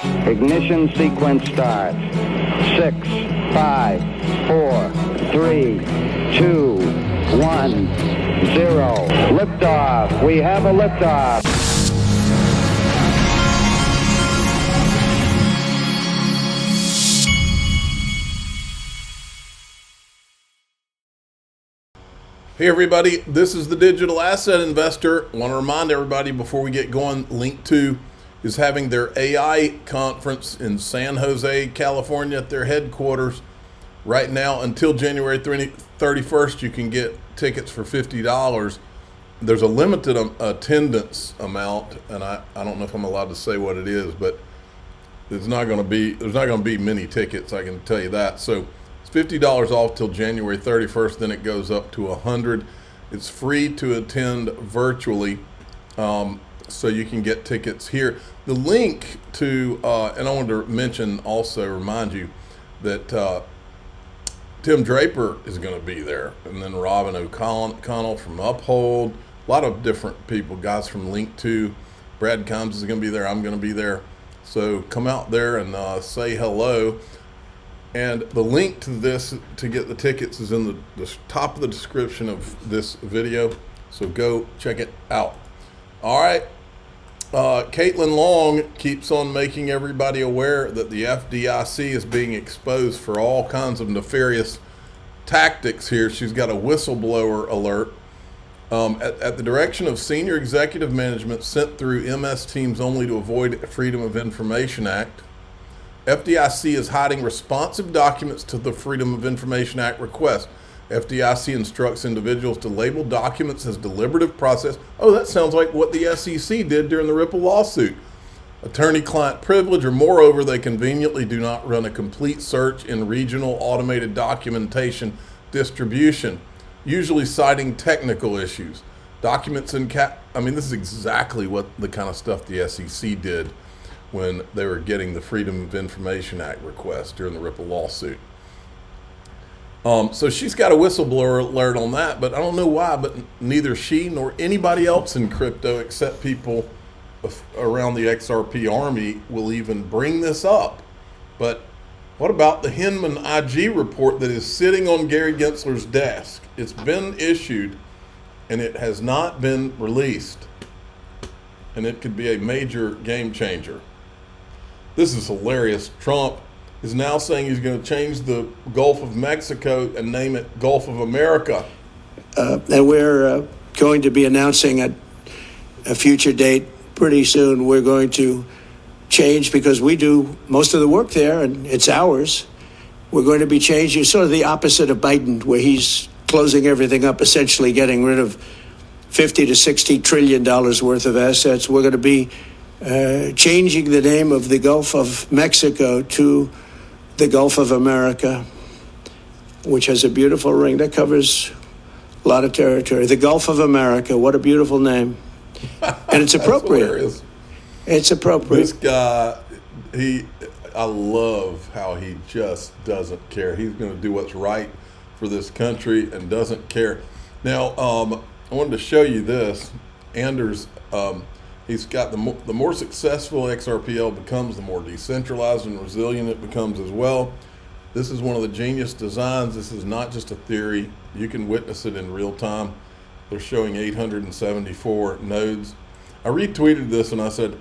Ignition sequence start. 6, 5, 4, 3, 2, 1, 0. Liftoff. We have a liftoff. Hey everybody, this is the Digital Asset Investor. I want to remind everybody before we get going, Link2 is having their AI conference in San Jose, California at their headquarters. Right now until January 31st, you can get tickets for $50. There's a limited attendance amount, and I don't know if I'm allowed to say what it is, but there's not going to be many tickets, I can tell you that. So it's $50 off till January 31st, then it goes up to $100. It's free to attend virtually, so you can get tickets here. The link to, and I wanted to mention also, remind you that Tim Draper is going to be there, and then Robin O'Connell from Uphold, a lot of different people, guys from Link2. Brad Combs is going to be there, I'm going to be there. So come out there and say hello. And the link to this, to get the tickets, is in the top of the description of this video. So go check it out. All right. Caitlin Long keeps on making everybody aware that the FDIC is being exposed for all kinds of nefarious tactics here. She's got a whistleblower alert. At the direction of senior executive management sent through MS teams only to avoid Freedom of Information Act, FDIC is hiding responsive documents to the Freedom of Information Act request. FDIC instructs individuals to label documents as deliberative process. Oh, that sounds like what the SEC did during the Ripple lawsuit. Attorney-client privilege, or moreover, they conveniently do not run a complete search in regional automated documentation distribution, usually citing technical issues. Documents in this is exactly what the kind of stuff the SEC did when they were getting the Freedom of Information Act request during the Ripple lawsuit. So she's got a whistleblower alert on that, but I don't know why, but neither she nor anybody else in crypto except people around the XRP army will even bring this up. But what about the Hinman IG report that is sitting on Gary Gensler's desk? It's been issued and it has not been released, and it could be a major game changer. This is hilarious. Trump is now saying he's going to change the Gulf of Mexico and name it Gulf of America. And we're going to be announcing at a future date pretty soon. We're going to change, because we do most of the work there and it's ours. We're going to be changing, sort of the opposite of Biden, where he's closing everything up, essentially getting rid of $50 to $60 trillion worth of assets. We're going to be changing the name of the Gulf of Mexico to the Gulf of America, which has a beautiful ring that covers a lot of territory. The Gulf of America, what a beautiful name. And it's appropriate. It's appropriate. This guy, I love how he just doesn't care. He's going to do what's right for this country and doesn't care. Now, I wanted to show you this. Anders, he's got the more successful XRPL becomes, the more decentralized and resilient it becomes as well. This is one of the genius designs. This is not just a theory. You can witness it in real time. They're showing 874 nodes. I retweeted this and I said,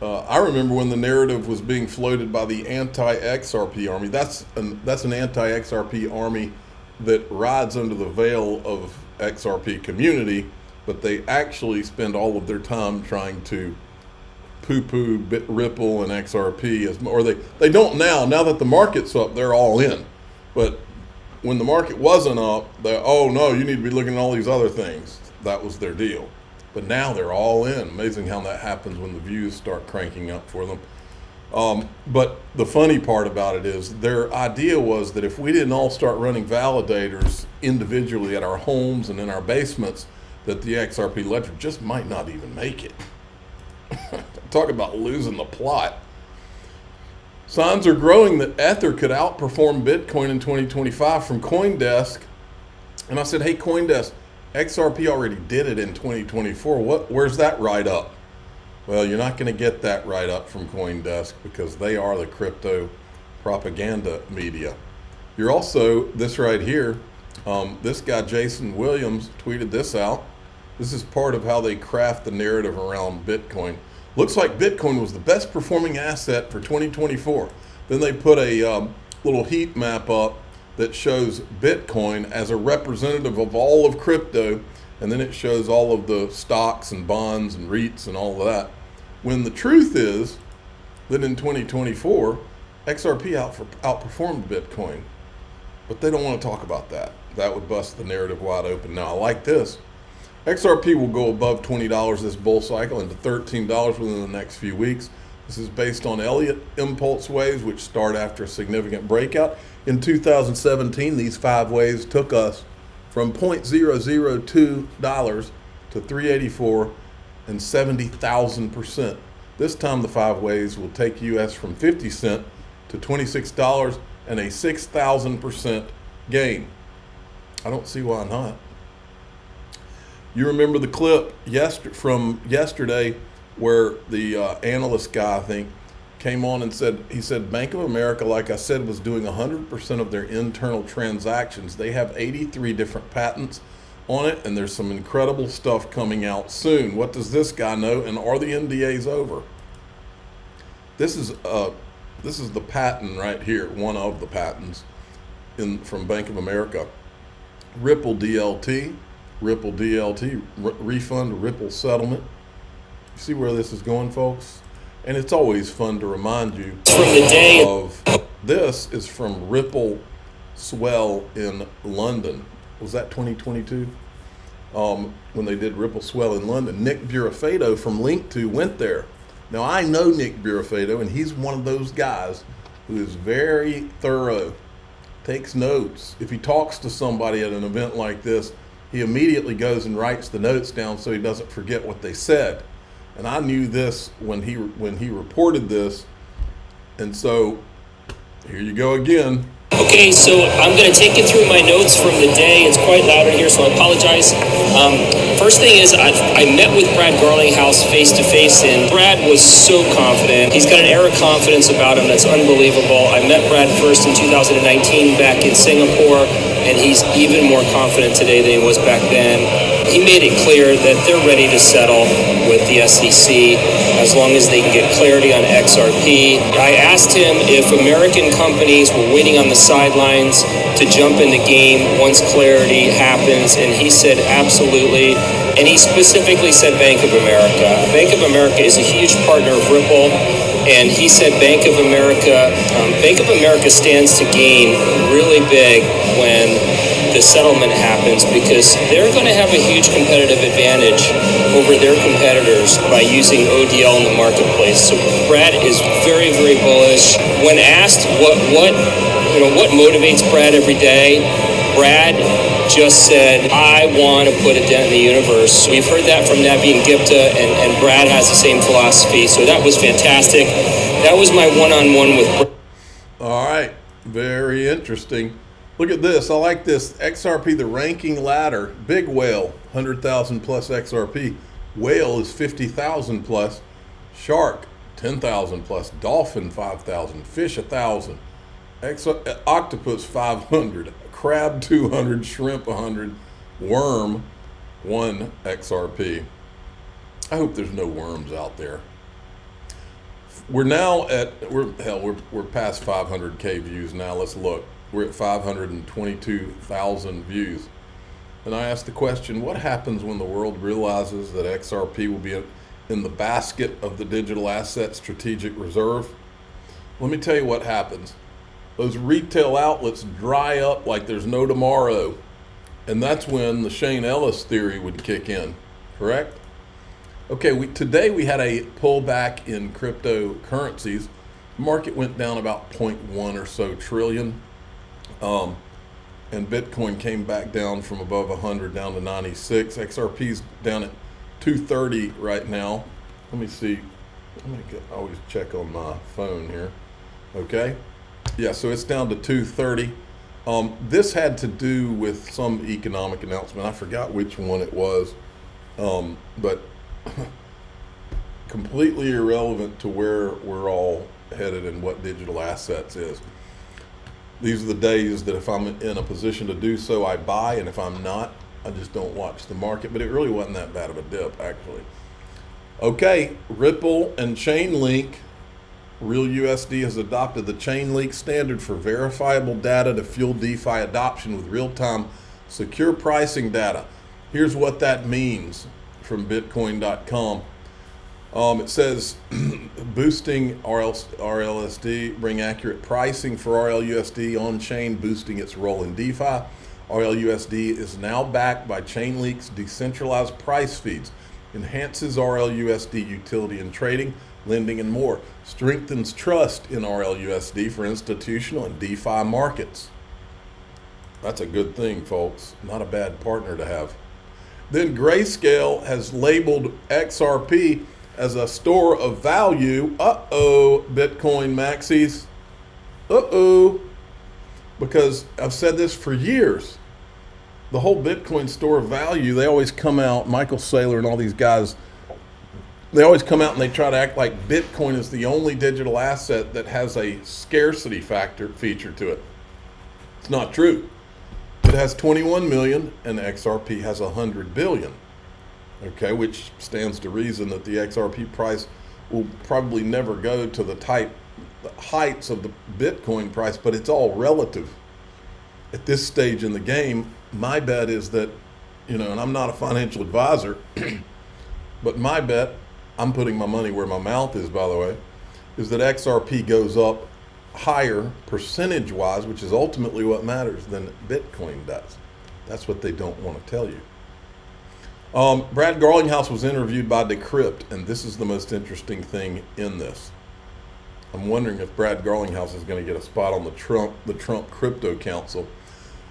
I remember when the narrative was being floated by the anti-XRP army. That's an anti-XRP army that rides under the veil of XRP community, but they actually spend all of their time trying to poo-poo Ripple and XRP, or they don't now that the market's up, they're all in. But when the market wasn't up, oh no, you need to be looking at all these other things. That was their deal. But now they're all in. Amazing how that happens when the views start cranking up for them. But the funny part about it is their idea was that if we didn't all start running validators individually at our homes and in our basements, that the XRP ledger just might not even make it. Talk about losing the plot. Signs are growing that Ether could outperform Bitcoin in 2025 from CoinDesk. And I said, hey, CoinDesk, XRP already did it in 2024. Where's that write up? Well, you're not going to get that right up from CoinDesk because they are the crypto propaganda media. You're also, this right here, this guy Jason Williams tweeted this out. This is part of how they craft the narrative around Bitcoin. Looks like Bitcoin was the best performing asset for 2024. Then they put a little heat map up that shows Bitcoin as a representative of all of crypto, and then it shows all of the stocks and bonds and REITs and all of that. When the truth is that in 2024, XRP outperformed Bitcoin. But they don't want to talk about that. That would bust the narrative wide open. Now, I like this. XRP will go above $20 this bull cycle into $13 within the next few weeks. This is based on Elliott impulse waves, which start after a significant breakout. In 2017, these 5 waves took us from $0.002 to $384 and 70,000%. This time the 5 waves will take US from 50 cents to $26 and a 6,000% gain. I don't see why not. You remember the clip from yesterday where the analyst guy, I think, came on and said, he said Bank of America, like I said, was doing 100% of their internal transactions. They have 83 different patents on it, and there's some incredible stuff coming out soon. What does this guy know, and are the NDAs over? This is the patent right here, one of the patents from Bank of America. Ripple DLT, refund, Ripple settlement. You see where this is going, folks? And it's always fun to remind you from the day of this is from Ripple Swell in London. Was that 2022? When they did Ripple Swell in London. Nick Burafedo from Link2 went there. Now, I know Nick Burafedo, and he's one of those guys who is very thorough, takes notes. If he talks to somebody at an event like this, he immediately goes and writes the notes down so he doesn't forget what they said. And I knew this when he reported this. And so here you go again. Okay, so I'm going to take you through my notes from the day. It's quite loud in here, so I apologize. First thing is, I met with Brad Garlinghouse face-to-face, and Brad was so confident. He's got an air of confidence about him that's unbelievable. I met Brad first in 2019 back in Singapore, and he's even more confident today than he was back then. He made it clear that they're ready to settle with the SEC as long as they can get clarity on XRP. I asked him if American companies were waiting on the sidelines to jump in the game once clarity happens, and he said absolutely. And he specifically said Bank of America. Bank of America is a huge partner of Ripple, and he said Bank of America stands to gain really big when the settlement happens, because they're going to have a huge competitive advantage over their competitors by using ODL in the marketplace. So Brad is very, very bullish. When asked what motivates Brad every day, Brad just said, I want to put a dent in the universe. We've heard that from Nabi and Gupta, and Brad has the same philosophy. So that was fantastic. That was my one-on-one with Brad. All right, very interesting. Look at this. I like this. XRP, the ranking ladder. Big whale, 100,000 plus XRP. Whale is 50,000 plus. Shark, 10,000 plus. Dolphin, 5,000. Fish, 1,000. Octopus, 500. Crab, 200. Shrimp, 100. Worm, 1 XRP. I hope there's no worms out there. We're now at, we're past 500K views now. Let's look. We're at 522,000 views. And I asked the question, what happens when the world realizes that XRP will be in the basket of the digital asset strategic reserve? Let me tell you what happens. Those retail outlets dry up like there's no tomorrow. And that's when the Shane Ellis theory would kick in, correct? Okay, today we had a pullback in cryptocurrencies. The market went down about 0.1 or so trillion. And Bitcoin came back down from above 100 down to 96. XRP's down at 230 right now. Let me see. I always check on my phone here. Okay. Yeah, so it's down to 230. This had to do with some economic announcement. I forgot which one it was. But completely irrelevant to where we're all headed and what digital assets is. These are the days that if I'm in a position to do so, I buy, and if I'm not, I just don't watch the market. But it really wasn't that bad of a dip, actually. Okay, Ripple and Chainlink. RLUSD has adopted the Chainlink standard for verifiable data to fuel DeFi adoption with real-time secure pricing data. Here's what that means from Bitcoin.com. It says boosting RLUSD, bring accurate pricing for RLUSD on-chain, boosting its role in DeFi. RLUSD is now backed by Chainlink's decentralized price feeds, enhances RLUSD utility in trading, lending, and more, strengthens trust in RLUSD for institutional and DeFi markets. That's a good thing, folks. Not a bad partner to have. Then Grayscale has labeled XRP as a store of value. Uh-oh, Bitcoin maxis. Uh-oh. Because I've said this for years. The whole Bitcoin store of value, they always come out, Michael Saylor and all these guys, they always come out and they try to act like Bitcoin is the only digital asset that has a scarcity feature to it. It's not true. It has 21 million and XRP has 100 billion. Okay, which stands to reason that the XRP price will probably never go to the heights of the Bitcoin price, but it's all relative. At this stage in the game, my bet is that, and I'm not a financial advisor, but my bet, I'm putting my money where my mouth is, by the way, is that XRP goes up higher percentage-wise, which is ultimately what matters, than Bitcoin does. That's what they don't want to tell you. Brad Garlinghouse was interviewed by Decrypt, and this is the most interesting thing in this. I'm wondering if Brad Garlinghouse is going to get a spot on the Trump Crypto Council.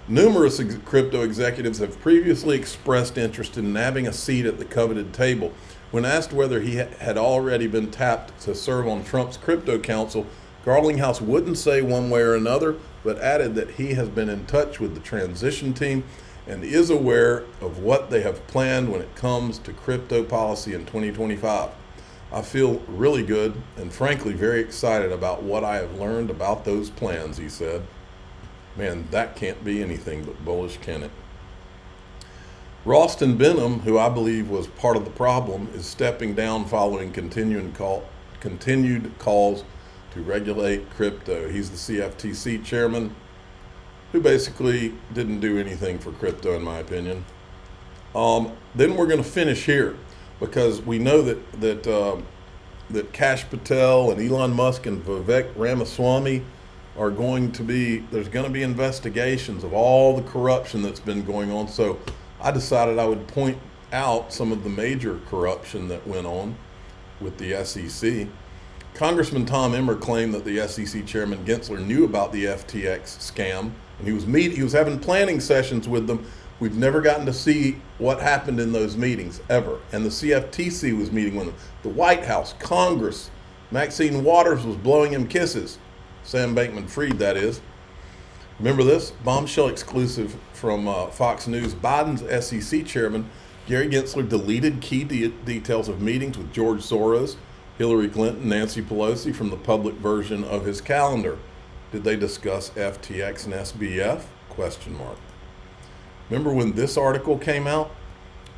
Numerous crypto executives have previously expressed interest in nabbing a seat at the coveted table. When asked whether he had already been tapped to serve on Trump's Crypto Council, Garlinghouse wouldn't say one way or another, but added that he has been in touch with the transition team and is aware of what they have planned when it comes to crypto policy in 2025. I feel really good and frankly very excited about what I have learned about those plans, he said. Man, that can't be anything but bullish, can it? Ralston Benham, who I believe was part of the problem, is stepping down following continued calls to regulate crypto. He's the CFTC chairman, who basically didn't do anything for crypto, in my opinion. Then we're going to finish here because we know that Kash Patel and Elon Musk and Vivek Ramaswamy are there's going to be investigations of all the corruption that's been going on. So I decided I would point out some of the major corruption that went on with the SEC. Congressman Tom Emmer claimed that the SEC chairman Gensler knew about the FTX scam, and he was having planning sessions with them. We've never gotten to see what happened in those meetings ever. And the CFTC was meeting with them. The White House, Congress, Maxine Waters was blowing him kisses. Sam Bankman-Fried, that is. Remember this? Bombshell exclusive from Fox News. Biden's SEC chairman, Gary Gensler, deleted key details of meetings with George Soros, Hillary Clinton, Nancy Pelosi from the public version of his calendar. Did they discuss FTX and SBF? Question mark. Remember when this article came out?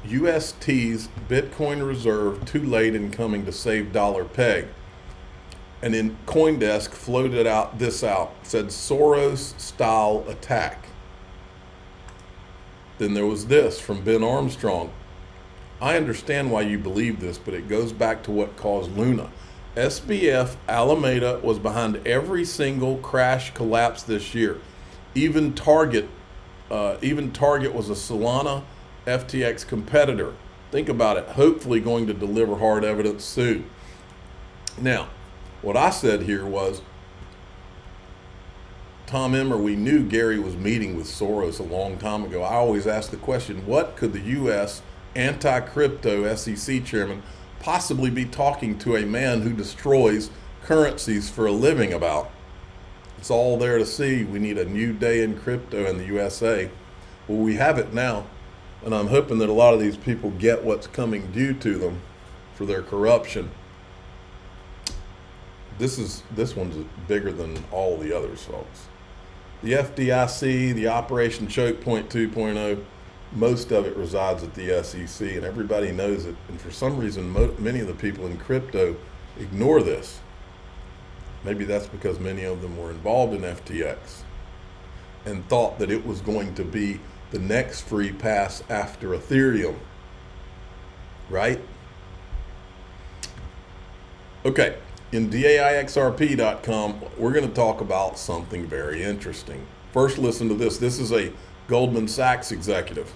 UST's Bitcoin reserve too late in coming to save dollar peg. And then CoinDesk floated this out, said Soros style attack. Then there was this from Ben Armstrong. I understand why you believe this, but it goes back to what caused Luna. SBF Alameda was behind every single crash collapse this year. Even Target was a Solana FTX competitor. Think about it. Hopefully going to deliver hard evidence soon. Now, what I said here was, Tom Emmer, we knew Gary was meeting with Soros a long time ago. I always ask the question, what could the U.S. anti-crypto SEC chairman possibly be talking to a man who destroys currencies for a living about? It's all there to see. We need a new day in crypto in the USA. Well, we have it now, and I'm hoping that a lot of these people get what's coming due to them for their corruption. this one's bigger than all the others, folks. The FDIC, the Operation Choke Point 2.0, most of it resides at the SEC, and everybody knows it. And for some reason, many of the people in crypto ignore this. Maybe that's because many of them were involved in FTX and thought that it was going to be the next free pass after Ethereum, right? Okay, in DAIXRP.com, we're going to talk about something very interesting. First, listen to this. This is a Goldman Sachs executive.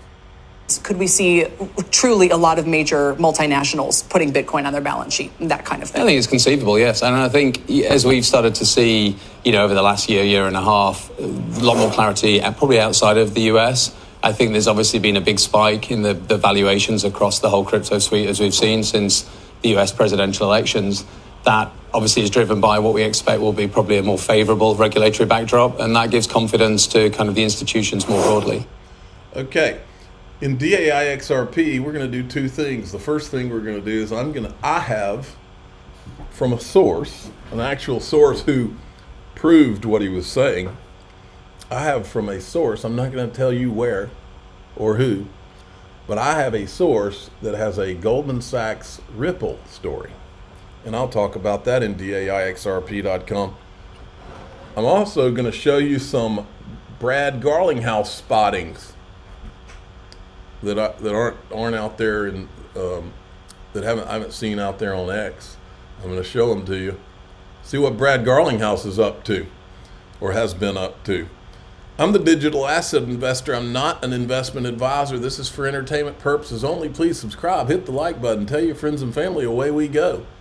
Could we see truly a lot of major multinationals putting Bitcoin on their balance sheet, that kind of thing? I think it's conceivable, yes. And I think as we've started to see, over the last year and a half, a lot more clarity, probably outside of the US. I think there's obviously been a big spike in the valuations across the whole crypto suite, as we've seen since the US presidential elections. That obviously is driven by what we expect will be probably a more favorable regulatory backdrop, and that gives confidence to kind of the institutions more broadly. Okay. In DAIXRP, we're going to do two things. The first thing we're going to do is I have from a source, an actual source who proved what he was saying. I have from a source, I'm not going to tell you where or who, but I have a source that has a Goldman Sachs Ripple story. And I'll talk about that in DAIXRP.com. I'm also going to show you some Brad Garlinghouse spottings that aren't out there and that I haven't seen out there on X. I'm going to show them to you. See what Brad Garlinghouse is up to, or has been up to. I'm the digital asset investor. I'm not an investment advisor. This is for entertainment purposes only. Please subscribe, hit the like button, tell your friends and family. Away we go.